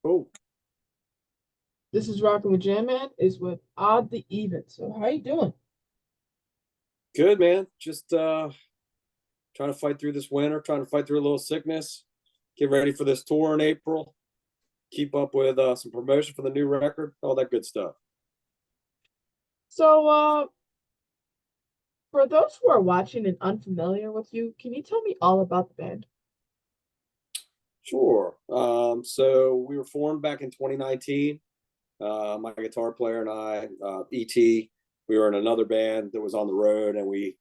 Oh, This is Rockin' with Jam Man, is with Odd the Even. So how you doing? good man. Just trying to fight through this winter, trying to fight through a little sickness, get ready for this tour in April, keep up with some promotion for the new record, all that good stuff. So for those who are watching and unfamiliar with you, can you tell me all about the band? Sure. So we were formed back in 2019. My guitar player and I, ET, we were in another band that was on the road, and we,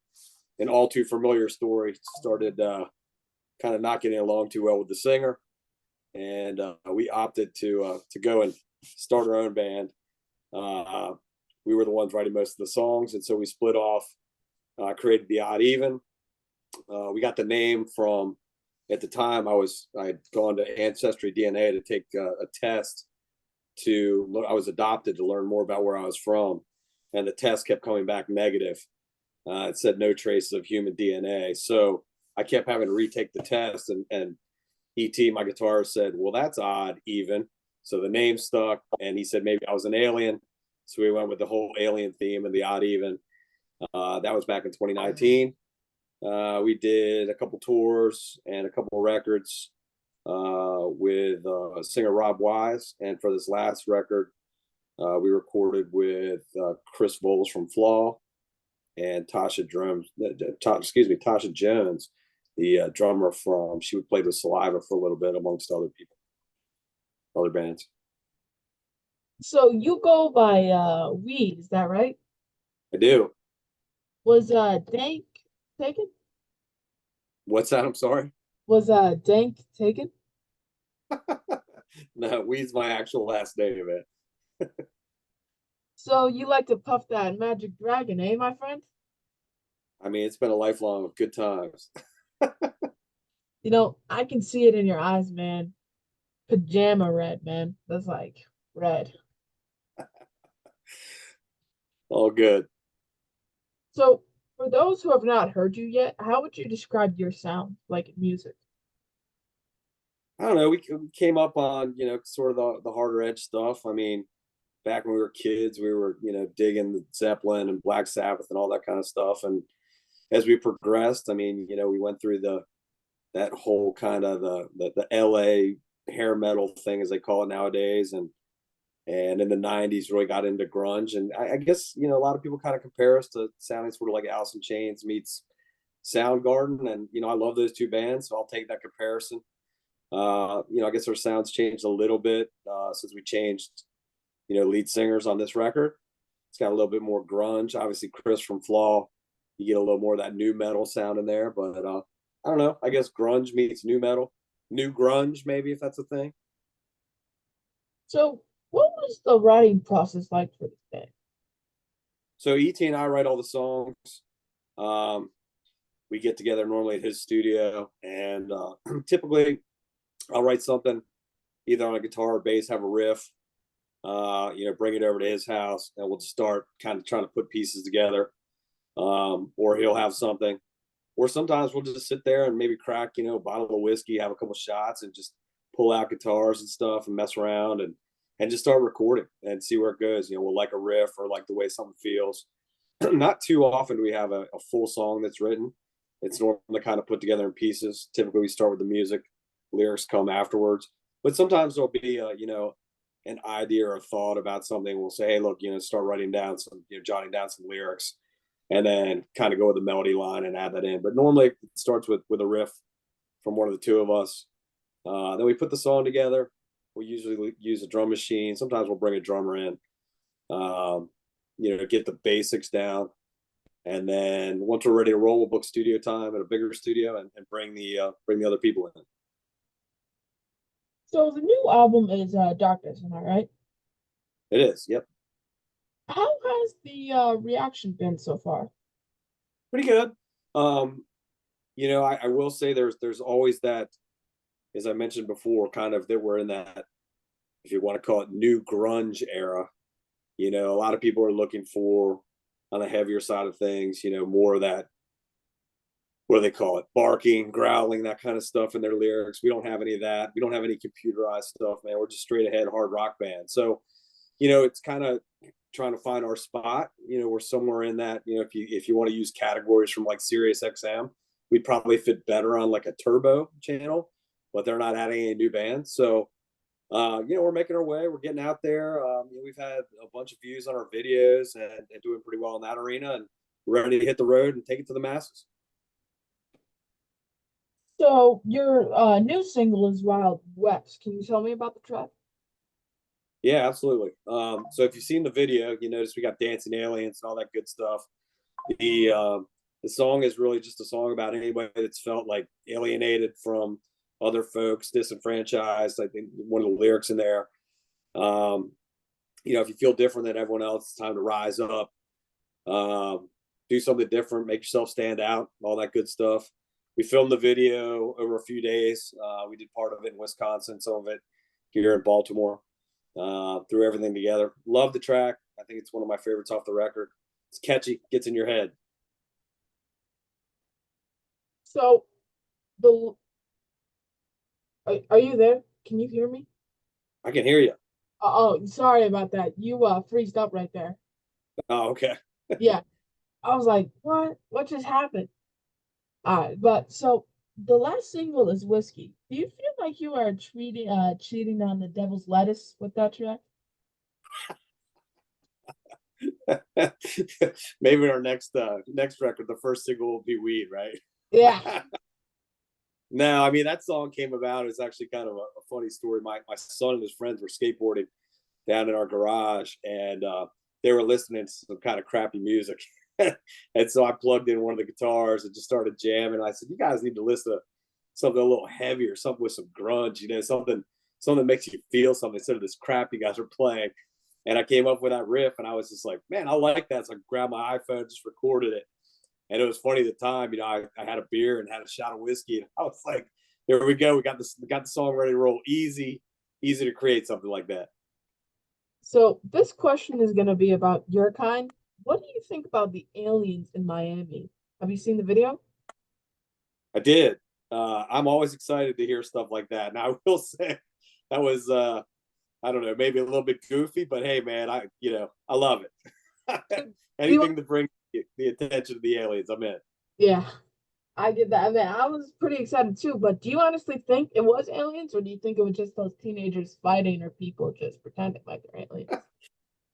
an all too familiar story, started kind of not getting along too well with the singer, and we opted to go and start our own band. Uh, we were the ones writing most of the songs, and so we split off, created the OddEven. We got the name from, at the time I'd gone to Ancestry DNA to take a test I was adopted to learn more about where I was from, and the test kept coming back negative. It said no traces of human DNA, so I kept having to retake the test, and ET, my guitarist, said, "Well, that's odd, even." So the name stuck, and he said maybe I was an alien. So we went with the whole alien theme and the odd even. That was back in 2019. We did a couple tours and a couple records with singer Rob Wise, and for this last record, we recorded with Chris Voles from Flaw and Tasha Jones, the drummer from, she would play with Saliva for a little bit, amongst other people, other bands. So you go by Weed, is that right? I do. Was Dank taken? What's that? I'm sorry. Was Dank taken? No, Weed's my actual last name, man. So you like to puff that magic dragon, eh, my friend? I mean, it's been a lifelong of good times. You know, I can see it in your eyes, man. Pajama red, man. That's like red. All good. So, for those who have not heard you yet, how would you describe your sound, like music? I don't know. We came up on, sort of the harder edge stuff. I mean, back when we were kids, we were, digging the Zeppelin and Black Sabbath and all that kind of stuff. And as we progressed, I mean, we went through that whole kind of the LA hair metal thing, as they call it nowadays, and in the '90s really got into grunge. And I guess a lot of people kind of compare us to sounding sort of like Alice in Chains meets Soundgarden, and I love those two bands, so I'll take that comparison. I guess our sounds changed a little bit since we changed, lead singers on this record. It's got a little bit more grunge. Obviously, Chris from Flaw, you get a little more of that new metal sound in there. But I don't know. I guess grunge meets new metal, new grunge, maybe, if that's a thing. So, what was the writing process like for this band? So ET and I write all the songs. Um, we get together normally at his studio, and typically I'll write something either on a guitar or bass, have a riff, bring it over to his house, and we'll just start kind of trying to put pieces together. Or he'll have something, or sometimes we'll just sit there and maybe crack, a bottle of whiskey, have a couple shots, and just pull out guitars and stuff and mess around and just start recording and see where it goes. We'll like a riff or like the way something feels. Not too often do we have a full song that's written. It's normally kind of put together in pieces. Typically, we start with the music, lyrics come afterwards. But sometimes there'll be, an idea or a thought about something. We'll say, hey, look, start writing down some, jotting down some lyrics, and then kind of go with the melody line and add that in. But normally it starts with a riff from one of the two of us. Then we put the song together. We usually use a drum machine. Sometimes we'll bring a drummer in, um, get the basics down. And then once we're ready to roll, we'll book studio time at a bigger studio and bring the other people in. So, the new album is Darkness, am I right? It is, yep, How has the reaction been so far? pretty good. Um, I will say there's always that, as I mentioned before, kind of that we're in that, if you want to call it, new grunge era. A lot of people are looking for, on the heavier side of things, more of that what do they call it? Barking, growling, that kind of stuff in their lyrics. We don't have any of that. We don't have any computerized stuff, man. We're just straight ahead hard rock band. So, it's kind of trying to find our spot. We're somewhere in that. If you want to use categories from like Sirius XM, we'd probably fit better on like a turbo channel, but they're not adding any new bands. So, we're making our way. We're getting out there. We've had a bunch of views on our videos and doing pretty well in that arena, and we're ready to hit the road and take it to the masses. So your new single is Wild West. Can you tell me about the track? Yeah, absolutely. So if you've seen the video, you notice we got dancing aliens and all that good stuff. The song is really just a song about anybody that's felt like alienated from other folks, disenfranchised. I think one of the lyrics in there, if you feel different than everyone else, it's time to rise up, do something different, make yourself stand out, all that good stuff. We filmed the video over a few days. We did part of it in Wisconsin, some of it here in Baltimore. Threw everything together. Love the track. I think it's one of my favorites off the record. It's catchy, gets in your head. So the are you there? Can you hear me? I can hear you. Oh, sorry about that. You freezed up right there. Oh, okay. Yeah. I was like, what? What just happened? All right, but so the last single is Whiskey. Do you feel like you are cheating on the devil's lettuce with that track? Maybe our next record, the first single will be Weed, right? Yeah. No, I mean that song came about. It's actually kind of a funny story. My son and his friends were skateboarding down in our garage, and they were listening to some kind of crappy music. And so I plugged in one of the guitars and just started jamming. I said, "You guys need to listen to something a little heavier, something with some grunge, something that makes you feel something instead of this crap you guys are playing." And I came up with that riff, and I was just like, "Man, I like that." So I grabbed my iPhone, just recorded it, and it was funny at the time. I had a beer and had a shot of whiskey, and I was like, "There we go. We got the song ready to roll. Easy to create something like that." So this question is gonna be about your kind. What do you think about the aliens in Miami? Have you seen the video? I did. I'm always excited to hear stuff like that. And I will say that was I don't know, maybe a little bit goofy, but hey man, I love it. Do you, Anything to bring the attention to the aliens, I'm in. yeah, I get that. I mean, I was pretty excited too, but do you honestly think it was aliens, or do you think it was just those teenagers fighting or people just pretending like they're aliens?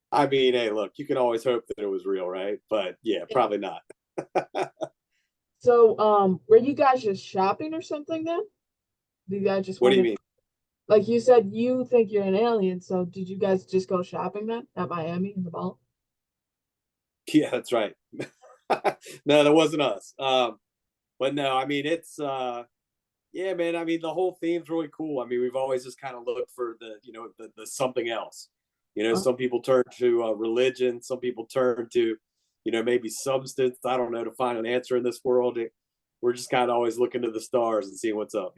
I mean, hey, look, you can always hope that it was real, right? But yeah, Yeah. probably not. So, were you guys just shopping or something then? Did you guys just What do you wanted, mean? like you said, you think you're an alien, so did you guys just go shopping then at Miami in the mall? Yeah, that's right. No, that wasn't us. But no, I mean it's yeah, man. I mean the whole theme's really cool. I mean, we've always just kind of looked for the something else. Uh, Some people turn to religion, some people turn to maybe substance. I don't know, to find an answer in this world. We're just kind of always looking to the stars and seeing what's up.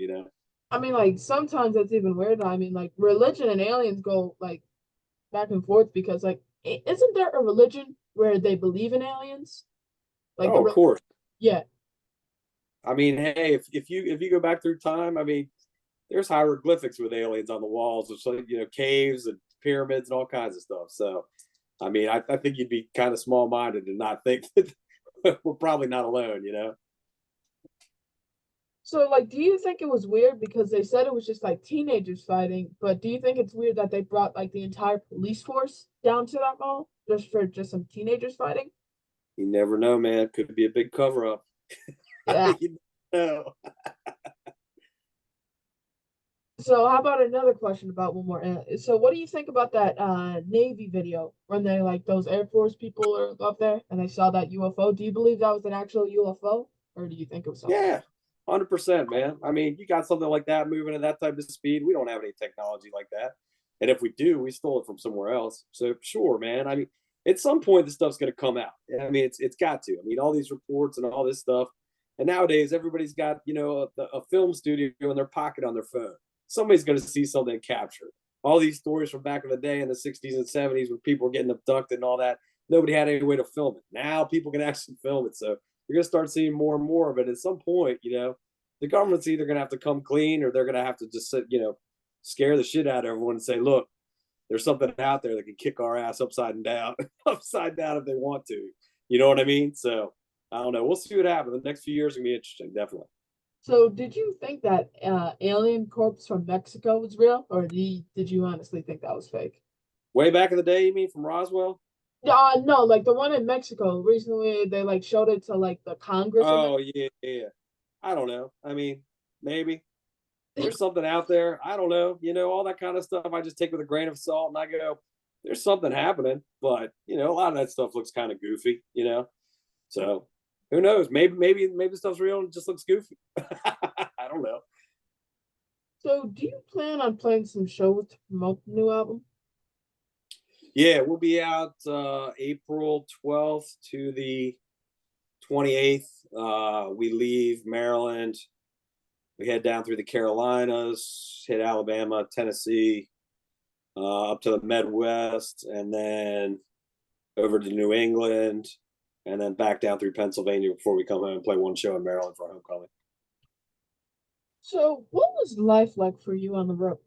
I mean, like sometimes that's even weird. I mean, like religion and aliens go like back and forth because like isn't there a religion where they believe in aliens? Like Oh, of course. yeah. I mean, hey, if you go back through time, I mean, there's hieroglyphics with aliens on the walls of caves and pyramids and all kinds of stuff. So I mean, I think you'd be kind of small minded and not think that we're probably not alone. So like, do you think it was weird because they said it was just like teenagers fighting, but do you think it's weird that they brought like the entire police force down to that mall just for just some teenagers fighting? You never know, man. Could be a big cover up. Yeah. You know. So how about another question about one more? So what do you think about that Navy video when they like those Air Force people are up there and they saw that UFO? Do you believe that was an actual UFO or do you think it was something else? Yeah, 100%, man. I mean, you got something like that moving at that type of speed. We don't have any technology like that, and if we do, we stole it from somewhere else. So sure, man. I mean, at some point, this stuff's going to come out. I mean, it's got to. I mean, all these reports and all this stuff. And nowadays, everybody's got a film studio in their pocket on their phone. Somebody's going to see something and capture it. All these stories from back in the day in the 60s and 70s when people were getting abducted and all that. Nobody had any way to film it. Now people can actually film it. So you're going to start seeing more and more of it. At some point, the government's either going to have to come clean, or they're going to have to just scare the shit out of everyone and say, look, there's something out there that can kick our ass upside down if they want to. You know what I mean? So I don't know. We'll see what happens. The next few years are going to be interesting, definitely. So, did you think that alien corpse from Mexico was real, or did you honestly think that was fake? Way back in the day, you mean, from Roswell? No, like the one in Mexico. Recently, they like showed it to like the Congress or Oh, yeah, yeah. I don't know. I mean, maybe there's something out there. I don't know. All that kind of stuff I just take with a grain of salt, and I go, there's something happening. But, a lot of that stuff looks kind of goofy. So who knows? Maybe the stuff's real and it just looks goofy. I don't know. So, do you plan on playing some shows to promote the new album? Yeah, we'll be out April 12th to the 28th. We leave Maryland. We head down through the Carolinas, hit Alabama, Tennessee, up to the Midwest, and then over to New England, and then back down through Pennsylvania before we come home and play one show in Maryland for homecoming. So, what was life like for you on the road?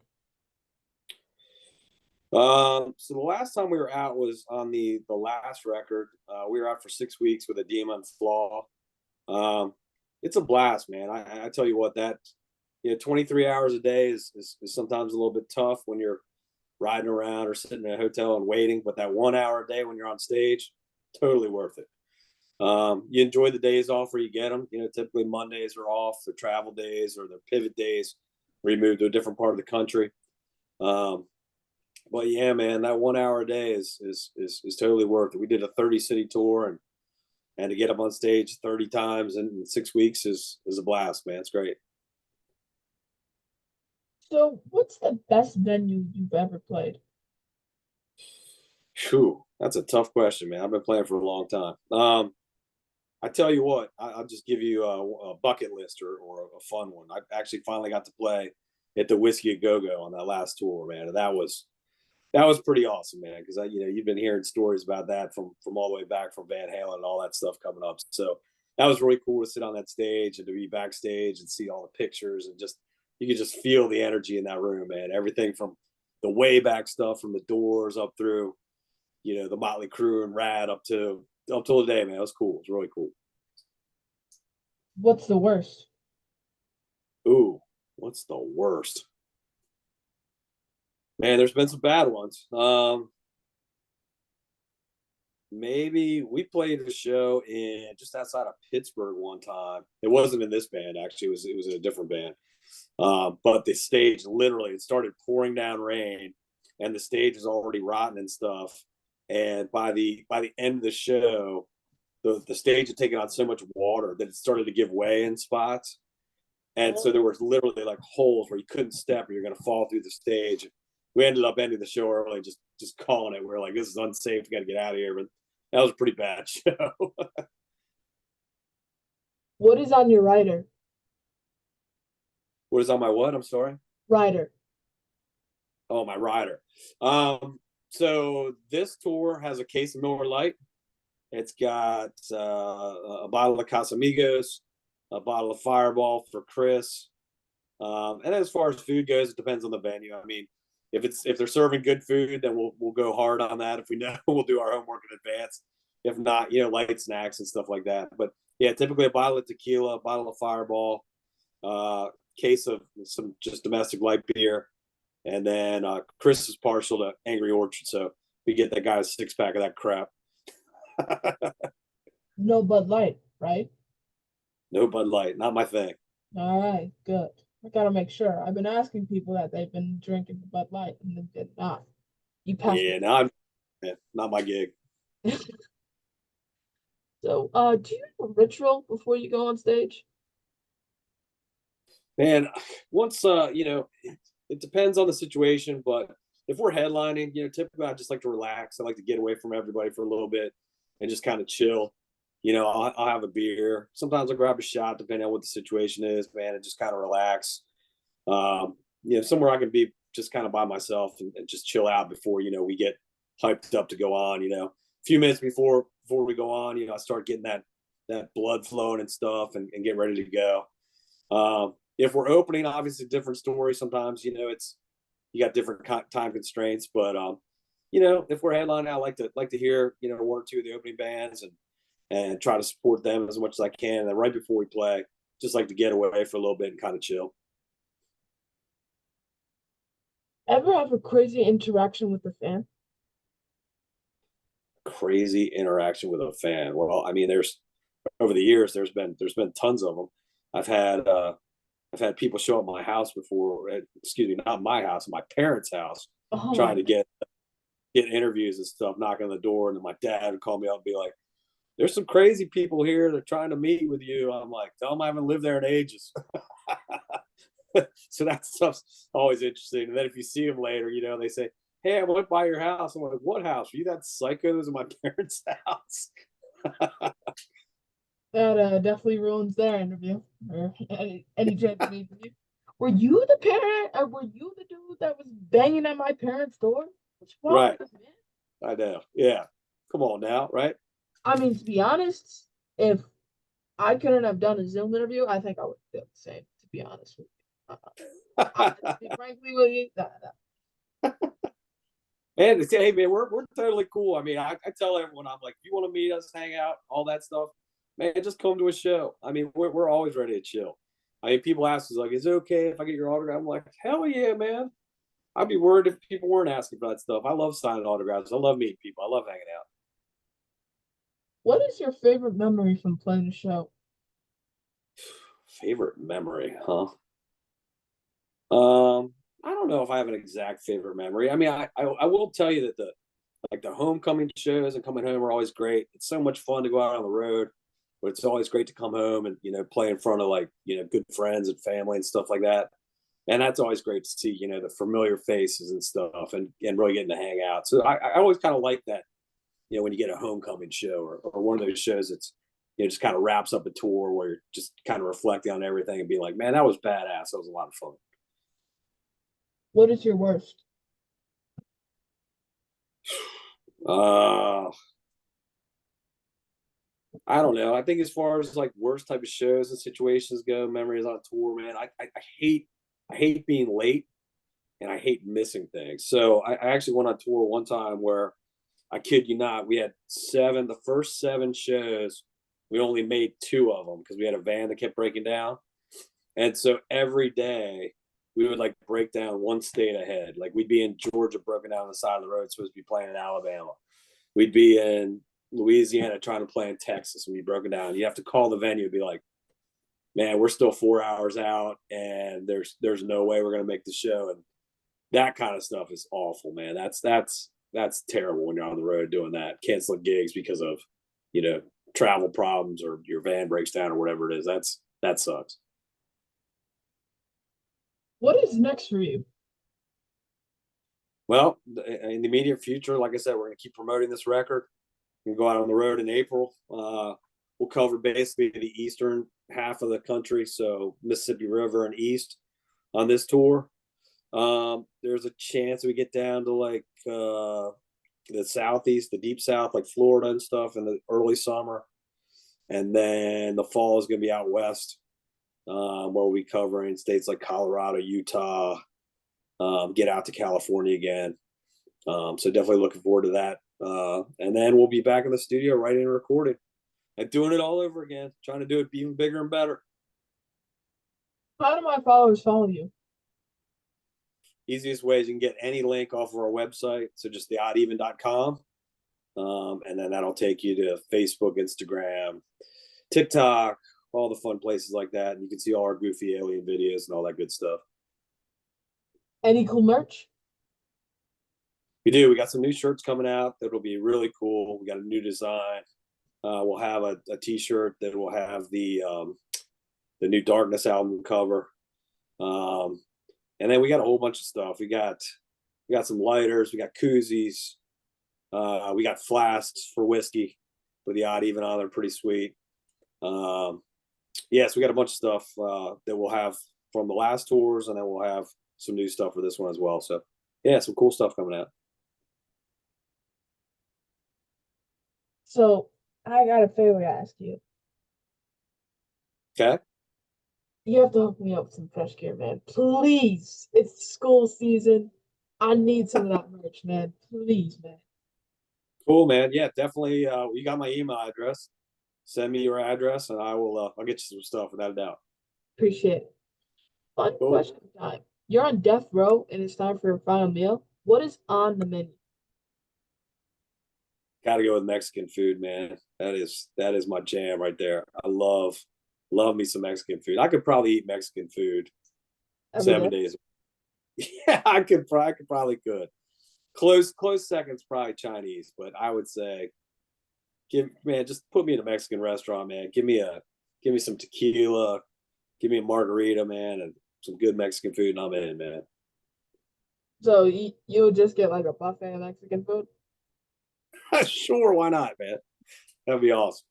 So the last time we were out was on the last record. We were out for 6 weeks with Edema and Flaw. It's a blast, man. I tell you what, that 23 hours a day is sometimes a little bit tough when you're riding around or sitting in a hotel and waiting. But that 1 hour a day when you're on stage, totally worth it. You enjoy the days off where you get them. Typically Mondays are off, they're travel days or they're pivot days where you move to a different part of the country. But yeah, man, that 1 hour a day is totally worth it. We did a 30-city tour, and to get up on stage 30 times in 6 weeks is a blast, man. It's great. So, what's the best venue you've ever played? Whew, that's a tough question, man. I've been playing for a long time. I tell you what, I'll just give you a bucket list or a fun one. I actually finally got to play at the Whiskey a Go Go on that last tour, man, and that was pretty awesome, man. Because you've been hearing stories about that from all the way back from Van Halen and all that stuff coming up. So that was really cool to sit on that stage and to be backstage and see all the pictures, and just you could just feel the energy in that room, man. Everything from the way back stuff from the Doors up through the Motley Crue and Rad up till today, man. It was cool. It was really cool. What's the worst? Ooh, what's the worst? Man, there's been some bad ones. Maybe we played a show in just outside of Pittsburgh one time. It wasn't in this band, actually. It was in a different band. But the stage, literally, it started pouring down rain, and the stage was already rotten and stuff. And by the end of the show, the stage had taken on so much water that it started to give way in spots. And so there was literally like holes where you couldn't step or you're going to fall through the stage. We ended up ending the show early, just calling it. We are like, this is unsafe. We got to get out of here. But that was a pretty bad show. What is on your rider? What is on my what? I'm sorry. Rider. Oh, my rider. So this tour has a case of Miller Lite. It's got a bottle of Casamigos, a bottle of Fireball for Chris. And as far as food goes, it depends on the venue. I mean, if they're serving good food, then we'll go hard on that. If we know, we'll do our homework in advance. If not, light snacks and stuff like that. But yeah, typically a bottle of tequila, a bottle of Fireball, case of some just domestic light beer, and then Chris is partial to Angry Orchard, so we get that guy a 6-pack of that crap. No Bud Light, right? No Bud Light, not my thing. All right, good. I gotta make sure. I've been asking people that they've been drinking the Bud Light and they did not. You passed Yeah, it. no, not my gig. So, do you have a ritual before you go on stage? Man, once it depends on the situation, but if we're headlining, typically I just like to relax. I like to get away from everybody for a little bit and just kind of chill. I'll have a beer. Sometimes I'll grab a shot, depending on what the situation is, man, and just kind of relax. Somewhere I can be just kind of by myself and just chill out before we get hyped up to go on. A few minutes before we go on, I start getting that that blood flowing and stuff, and get ready to go. If we're opening, obviously different story. Sometimes it's you got different time constraints, but if we're headlining, I like to hear one or two of the opening bands and try to support them as much as I can. And then right before we play, just like to get away for a little bit and kind of chill. Ever have a crazy interaction with a fan? Crazy interaction with a fan. Well, I mean, there's over the years there's been tons of them. I've had uh, I've had people show up at my house before. Excuse me, not my house, my parents' house, Oh my trying to God. get interviews and stuff, knocking on the door, and then my dad would call me up and be like, "There's some crazy people here. They're trying to meet with you." I'm like, "Tell them I haven't lived there in ages." So that stuff's always interesting. And then if you see them later, they say, "Hey, I went by your house." I'm like, "What house? Are you that psycho that was in my parents' house?" That definitely ruins their interview or any chance of interview. Were you the parent or were you the dude that was banging at my parents' door? What's wrong Right. with this man? I know. Yeah. Come on now. Right. I mean, to be honest, if I couldn't have done a Zoom interview, I think I would feel the same, to be honest with you. To be frankly with you, And hey, man, we're totally cool. I mean, I tell everyone, I'm like, if you want to meet us, hang out, all that stuff, man, just come to a show. I mean, we're always ready to chill. I mean, people ask us like, "Is it okay if I get your autograph?" I'm like, "Hell yeah, man!" I'd be worried if people weren't asking for that stuff. I love signing autographs. I love meeting people. I love hanging out. what is your favorite memory from playing the show? Favorite memory, huh? I don't know if I have an exact favorite memory. I mean, I will tell you that the homecoming shows and coming home are always great. It's so much fun to go out on the road, but it's always great to come home and play in front of good friends and family and stuff like that. And that's always great to see the familiar faces and stuff and really getting to hang out. So I always kind of like that when you get a homecoming show or one of those shows that's just kind of wraps up a tour where you're just kind of reflecting on everything and being like, man, that was badass. That was a lot of fun. What is your worst? Uh, I don't know. I think as far as like worst type of shows and situations go, memories on tour, man, I hate being late and I hate missing things. So I actually went on tour one time where I kid you not, we had the first seven shows, we only made two of them because we had a van that kept breaking down. And so every day we would like break down one state ahead. Like we'd be in Georgia, broken down on the side of the road, supposed to be playing in Alabama. We'd be in Louisiana trying to play in Texas and we broken down. You have to call the venue and be like, man, we're still 4 hours out and there's no way we're gonna make the show. And that kind of stuff is awful, man. That's terrible when you're on the road doing that, canceling gigs because of, you know, travel problems or your van breaks down or whatever it is. That sucks. What is next for you? Well, in the immediate future, like I said, we're going to keep promoting this record. We'll go out on the road in April. We'll cover basically the eastern half of the country, so Mississippi River and east on this tour. There's a chance we get down to like the southeast, the deep south, like Florida and stuff in the early summer. And then the fall is going to be out west, where we'll be covering states like Colorado, Utah, get out to California again. So definitely looking forward to that. And then we'll be back in the studio writing and recording and doing it all over again, trying to do it even bigger and better. How do my followers follow you? Easiest way is you can get any link off of our website. So just the oddeven.com. And then that'll take you to Facebook, Instagram, TikTok, all the fun places like that. And you can see all our goofy alien videos and all that good stuff. Any cool merch? We do. We got some new shirts coming out that'll be really cool. We got a new design. We'll have a t-shirt that will have the new Darkness album cover. And then we got a whole bunch of stuff. We got some lighters. We got koozies. We got flasks for whiskey with the OddEven on. They're pretty sweet. Yeah, so we got a bunch of stuff that we'll have from the last tours, and then we'll have some new stuff for this one as well. So yeah, some cool stuff coming out. So I got a favor to ask you. Okay. You have to hook me up with some fresh gear, man. Please. It's school season. I need some of that merch, man. Please, man. Cool, man. Yeah, definitely. You got my email address. Send me your address, and I'll get you some stuff without a doubt. Appreciate it. Fun Cool. question time. You're on death row and it's time for your final meal. What is on the menu? Got to go with Mexican food, man. That is my jam right there. I love me some Mexican food. I could probably eat Mexican food Every seven day. days. Yeah, I could probably could. Close seconds probably Chinese, but I would say just put me in a Mexican restaurant, man. Give me some tequila, give me a margarita, man, and some good Mexican food, and I'm in, man. So you would just get like a buffet of Mexican food? Sure, why not, man? That'd be awesome.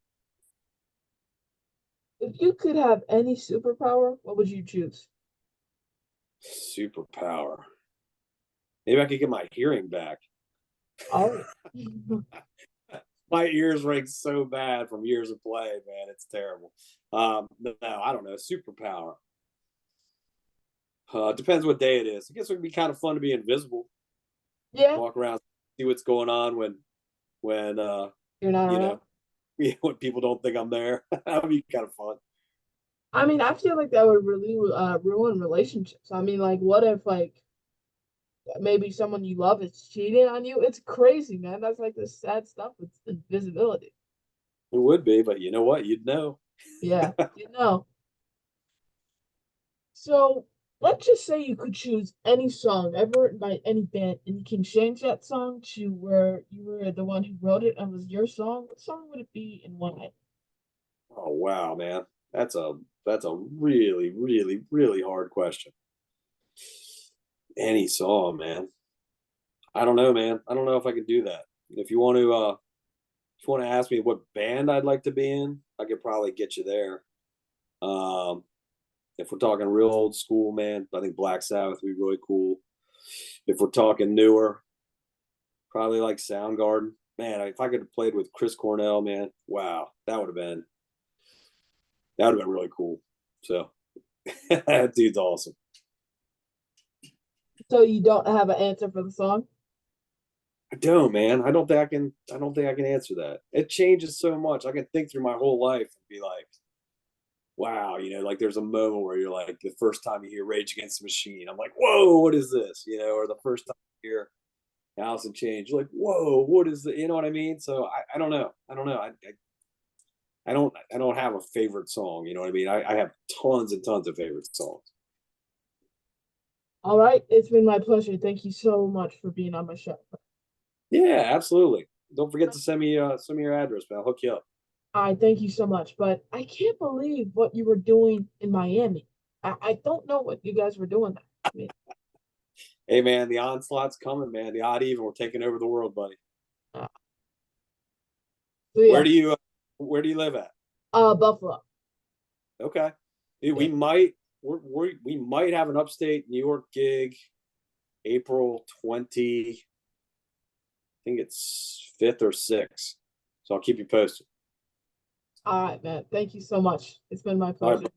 If you could have any superpower, what would you choose? Superpower. Maybe I could get my hearing back. Oh, My ears ring so bad from years of play, man. It's terrible. No, I don't know. Superpower. Depends what day it is. I guess it would be kind of fun to be invisible, yeah, walk around, see what's going on when you're not you around. know when people don't think I'm there. That would be kind of fun. I mean, I feel like that would really ruin relationships. I mean, like, what if like maybe someone you love is cheating on you? It's crazy, man. That's like the sad stuff with invisibility. It would be, but you know what? You'd know. Yeah, you know. So let's just say you could choose any song ever written by any band, and you can change that song to where you were the one who wrote it and was your song. What song would it be and why? Oh wow, man. That's a really, really, really hard question. Any song, man. I don't know, man. I don't know if I could do that. If you want to ask me what band I'd like to be in, I could probably get you there. Um, if we're talking real old school, man, I think Black Sabbath would be really cool. If we're talking newer, probably like Soundgarden. Man, if I could have played with Chris Cornell, man, wow, that would have been really cool. So that dude's awesome. So you don't have an answer for the song? I don't, man. I don't think I can answer that. It changes so much. I can think through my whole life and be like, wow, like there's a moment where you're like the first time you hear Rage Against the Machine, I'm like, whoa, what is this? Or the first time you hear Alice in Chains, you're like, whoa, what is it? You know what I mean? So I don't know. I don't know. I don't have a favorite song. You know what I mean? I have tons and tons of favorite songs. All right, it's been my pleasure. Thank you so much for being on my show. Yeah, absolutely. Don't forget to send me your address, man. I'll hook you up. All right, thank you so much. But I can't believe what you were doing in Miami. I don't know what you guys were doing there. I mean, Hey man, the onslaught's coming, man. The OddEven, we're taking over the world, buddy. uh, so Where yeah, do you where do you live at? Buffalo. Okay. Dude, Yeah. we might have an upstate New York gig April 20, I think it's 5th or 6th. So I'll keep you posted. All right, man. Thank you so much. It's been my All pleasure. right,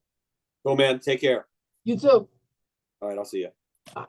cool man. Take care. You too. All right, I'll see you. Bye.